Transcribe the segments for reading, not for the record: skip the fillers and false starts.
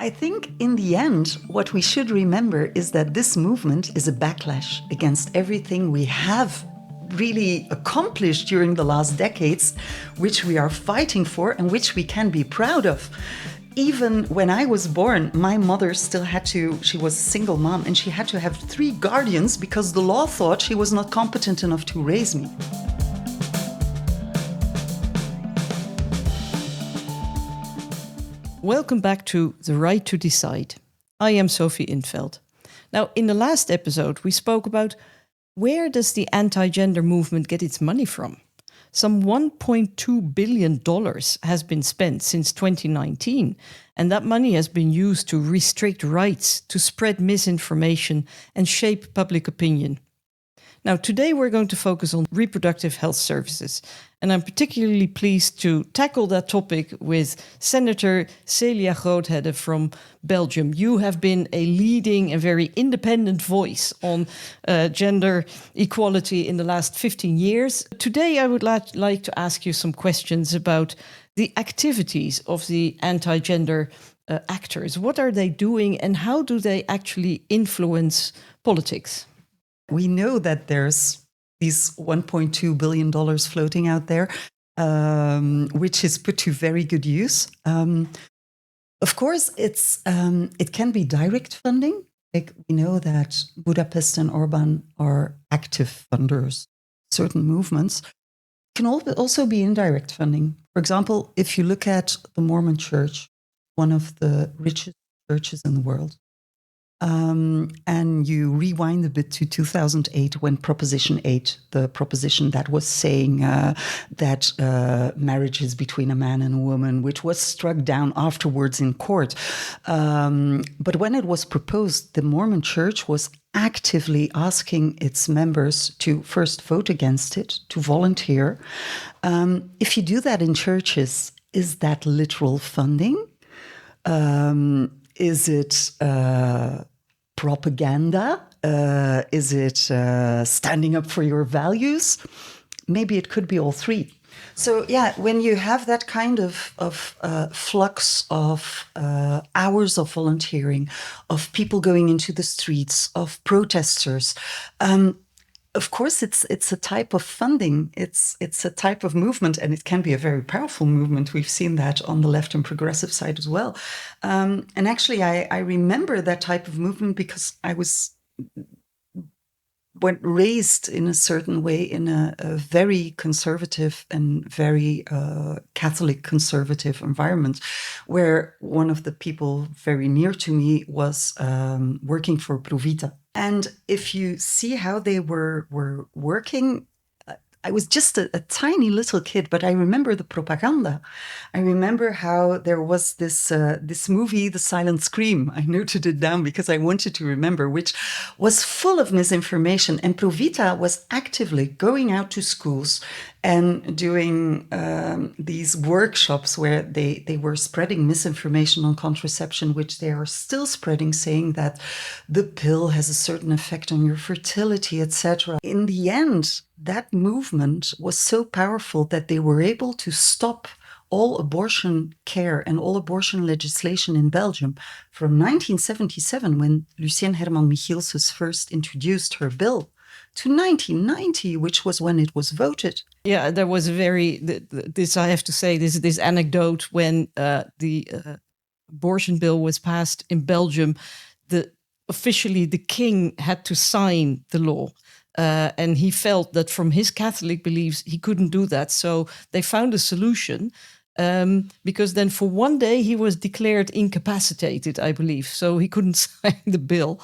I think in the end, what we should remember is that this movement is a backlash against everything we have really accomplished during the last decades, which we are fighting for and which we can be proud of. Even when I was born, my mother still had to, she was a single mom, and she had to have 3 guardians because the law thought she was not competent enough to raise me. Welcome back to The Right to Decide. I am Sophie in Veld. Now, in the last episode, we spoke about where does the anti-gender movement get its money from? Some $1.2 billion has been spent since 2019, and that money has been used to restrict rights, to spread misinformation, and shape public opinion. Now, today we're going to focus on reproductive health services, and I'm particularly pleased to tackle that topic with Senator Celia Groothedde from Belgium. You have been a leading and very independent voice on gender equality in the last 15 years. Today, I would like to ask you some questions about the activities of the anti-gender actors. What are they doing, and how do they actually influence politics? We know that there's these $1.2 billion floating out there, which is put to very good use. Of course, it can be direct funding. Like we know that Budapest and Orban are active funders, certain movements. It can also be indirect funding. For example, if you look at the Mormon Church, one of the richest churches in the world, and you rewind a bit to 2008 when Proposition 8, the proposition that was saying that marriage is between a man and a woman, which was struck down afterwards in court. But when it was proposed, the Mormon Church was actively asking its members to first vote against it, to volunteer. If you do that in churches, is that literal funding? Is it propaganda? Is it standing up for your values? Maybe it could be all 3. So yeah, when you have that kind of flux of hours of volunteering, of people going into the streets, of protesters, of course, it's a type of funding. It's a type of movement, and it can be a very powerful movement. We've seen that on the left and progressive side as well. And actually, I remember that type of movement because I was raised in a certain way in a very conservative and very Catholic conservative environment, where one of the people very near to me was working for Provita. And if you see how they were working, I was just a tiny little kid, but I remember the propaganda. I remember how there was this movie, The Silent Scream. I noted it down because I wanted to remember, which was full of misinformation. And Provita was actively going out to schools and doing these workshops where they were spreading misinformation on contraception, which they are still spreading, saying that the pill has a certain effect on your fertility, etc. In the end, that movement was so powerful that they were able to stop all abortion care and all abortion legislation in Belgium from 1977, when Lucienne Herman Michielsen first introduced her bill, to 1990, which was when it was voted. Yeah, there was a this I have to say, this anecdote when the abortion bill was passed in Belgium, officially the king had to sign the law. And he felt that from his Catholic beliefs, he couldn't do that. So they found a solution because then for one day he was declared incapacitated, I believe. So he couldn't sign the bill.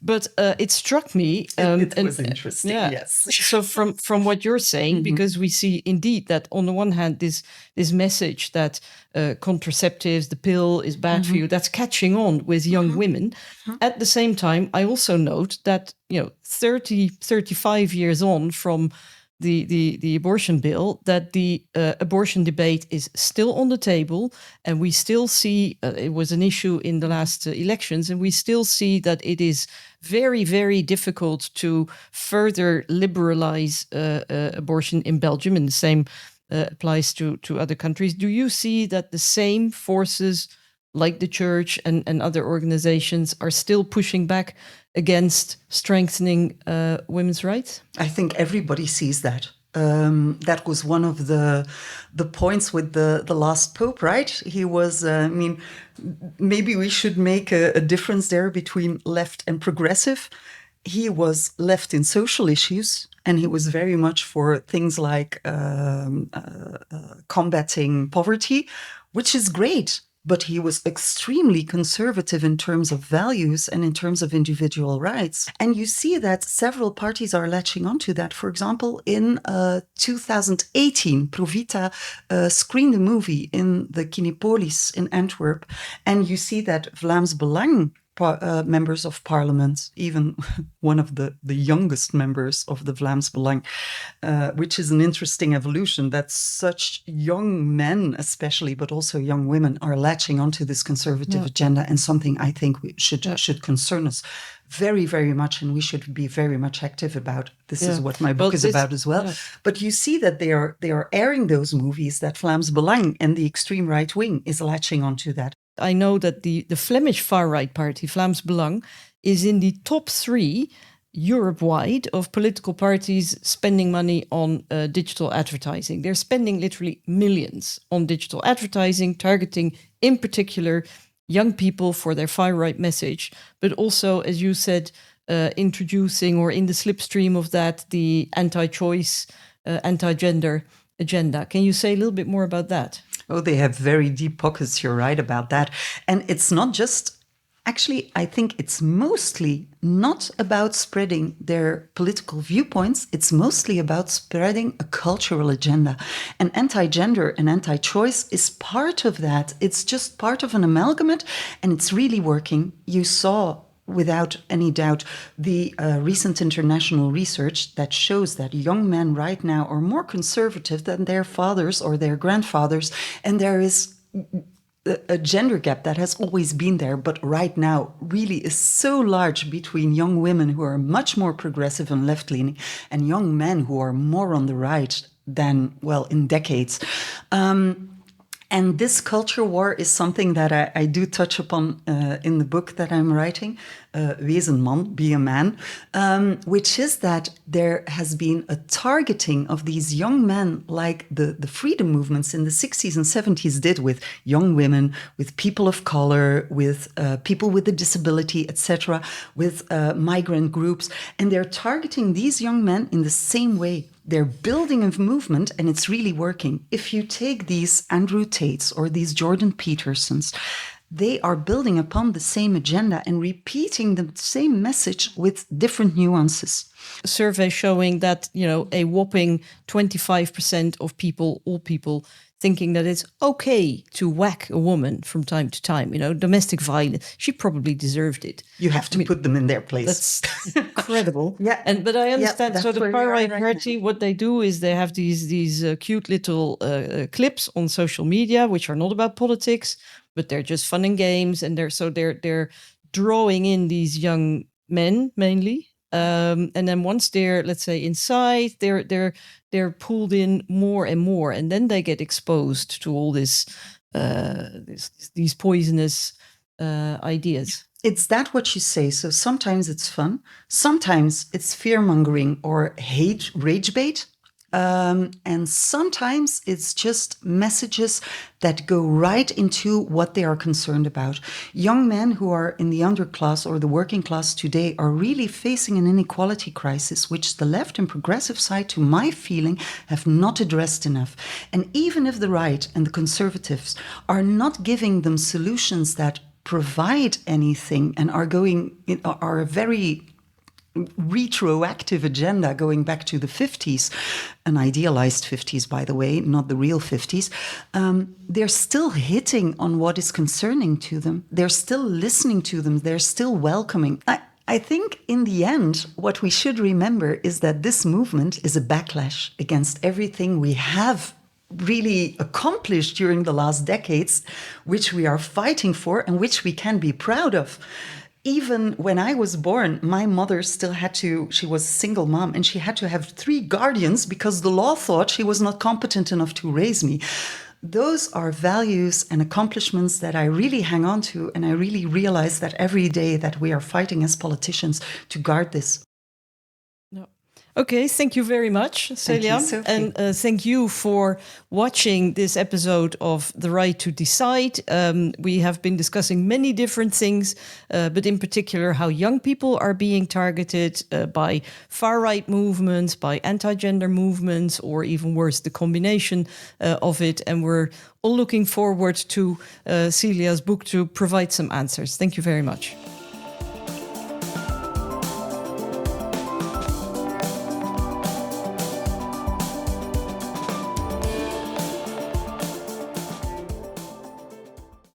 But it struck me. It was interesting, yeah. Yes. So from what you're saying, because we see indeed that on the one hand, this message that contraceptives, the pill is bad for you, that's catching on with young women. At the same time, I also note that, 35 years on from the abortion bill, that the abortion debate is still on the table, and we still see it was an issue in the last elections, and we still see that it is very, very difficult to further liberalize abortion in Belgium, and the same applies to other countries. Do you see that the same forces like the church and other organizations, are still pushing back against strengthening women's rights? I think everybody sees that. That was one of the points with the last pope, right? He was, maybe we should make a difference there between left and progressive. He was left in social issues, and he was very much for things like combating poverty, which is great. But he was extremely conservative in terms of values and in terms of individual rights. And you see that several parties are latching onto that. For example, in 2018, Provita screened a movie in the Kinepolis in Antwerp, and you see that Vlaams Belang members of parliament, even one of the youngest members of the Vlaams Belang, which is an interesting evolution that such young men, especially, but also young women, are latching onto this conservative agenda, and something I think we should concern us very, very much, and we should be very much active about. This is what my book is about as well. But you see that they are airing those movies, that Vlaams Belang and the extreme right wing is latching onto that. I know that the Flemish far-right party, Vlaams Belang, is in the top 3 Europe-wide of political parties spending money on digital advertising. They're spending literally millions on digital advertising, targeting, in particular, young people for their far-right message, but also, as you said, introducing, or in the slipstream of that, the anti-choice, anti-gender agenda. Can you say a little bit more about that? Oh, they have very deep pockets. You're right about that. And it's not just, actually, I think it's mostly not about spreading their political viewpoints. It's mostly about spreading a cultural agenda. And anti-gender and anti-choice is part of that. It's just part of an amalgamate, and it's really working. You saw, without any doubt, the recent international research that shows that young men right now are more conservative than their fathers or their grandfathers. And there is a gender gap that has always been there, but right now really is so large between young women who are much more progressive and left-leaning and young men who are more on the right than, well, in decades. And this culture war is something that I do touch upon in the book that I'm writing, Wees een man, be a man, which is that there has been a targeting of these young men, like the freedom movements in the 60s and 70s did, with young women, with people of color, with people with a disability, etc., with migrant groups. And they're targeting these young men in the same way. They're building a movement, and it's really working. If you take these Andrew Tates or these Jordan Petersons, they are building upon the same agenda and repeating the same message with different nuances. A survey showing that, a whopping 25% of people, all people, thinking that it's okay to whack a woman from time to time. Domestic violence, she probably deserved it. You have to put them in their place. That's incredible. Yeah. But I understand. Yeah, so the far-right party, what they do is they have these cute little clips on social media, which are not about politics, but they're just fun and games. And they're drawing in these young men mainly. And then once they're, let's say, inside, they're pulled in more and more, and then they get exposed to all these poisonous ideas. It's that what you say. So sometimes it's fun, sometimes it's fear-mongering or rage bait. And sometimes it's just messages that go right into what they are concerned about. Young men who are in the underclass or the working class today are really facing an inequality crisis, which the left and progressive side, to my feeling, have not addressed enough. And even if the right and the conservatives are not giving them solutions that provide anything and are a very retroactive agenda going back to the 50s, an idealized 50s, by the way, not the real 50s, they're still hitting on what is concerning to them. They're still listening to them. They're still welcoming. I think in the end, what we should remember is that this movement is a backlash against everything we have really accomplished during the last decades, which we are fighting for and which we can be proud of. Even when I was born, my mother still she was a single mom, and she had to have 3 guardians because the law thought she was not competent enough to raise me. those are values and accomplishments that I really hang on to. And I really realize that every day that we are fighting as politicians to guard this. Okay, thank you very much, Celia. Thank you, Sophie. And thank you for watching this episode of The Right to Decide. We have been discussing many different things, but in particular how young people are being targeted by far-right movements, by anti-gender movements, or even worse, the combination of it. And we're all looking forward to Celia's book to provide some answers. Thank you very much.